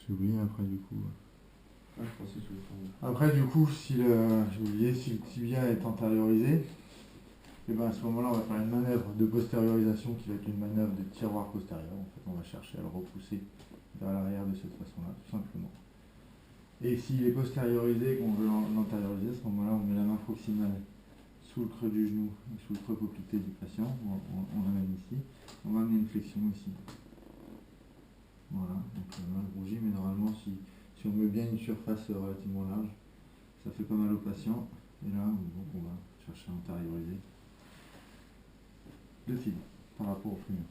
J'ai oublié après du coup. Ah, je pensais que je voulais prendre. Après du coup, j'ai oublié, si le tibia est antériorisé, et ben à ce moment-là on va faire une manœuvre de postériorisation qui va être une manœuvre de tiroir postérieur. En fait on va chercher à le repousser vers l'arrière de cette façon-là, tout simplement. Et s'il est postériorisé et qu'on veut l'antérioriser, à ce moment-là on met la main proximale sous le creux du genou, sous le creux poplité du patient, on l'amène ici, on va amener une flexion ici. Voilà, donc la main rougit, mais normalement si on met bien une surface relativement large, ça fait pas mal au patient. Et là, donc on va chercher à antérioriser le tibia par rapport au fémur.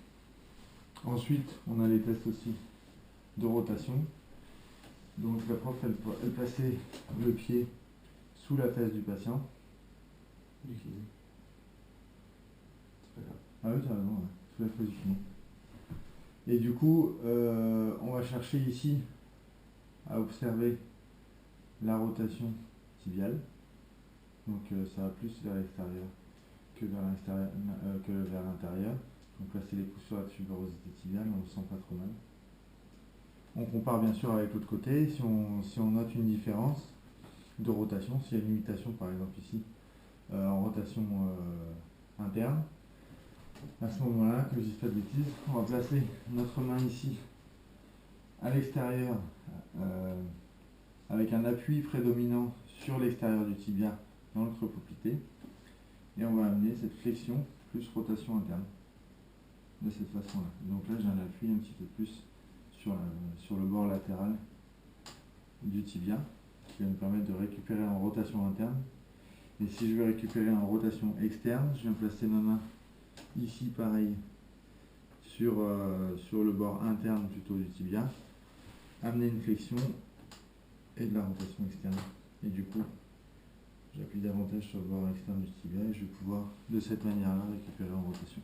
Ensuite, on a les tests aussi de rotation. Donc la prof, elle plaçait le pied sous la fesse du patient. C'est pas grave. Ah oui, tu as raison, ouais. Sous la fesse du kiné. Et du coup, on va chercher ici à observer la rotation tibiale. Donc ça va plus vers l'extérieur que vers l'intérieur. Donc placer les pouces sur la tuberosité tibiale, on ne le sent pas trop mal. On compare bien sûr avec l'autre côté. Si on note une différence de rotation, s'il y a une limitation par exemple ici en rotation interne, à ce moment-là, que je dise pas de bêtises, on va placer notre main ici à l'extérieur avec un appui prédominant sur l'extérieur du tibia dans le creux poplité, et on va amener cette flexion plus rotation interne de cette façon-là. Donc là j'ai un appui un petit peu plus sur le bord latéral du tibia qui va me permettre de récupérer en rotation interne. Et si je veux récupérer en rotation externe, je viens placer ma main ici pareil sur le bord interne plutôt du tibia, amener une flexion et de la rotation externe. Et du coup, j'appuie davantage sur le bord externe du tibia et je vais pouvoir de cette manière-là récupérer en rotation.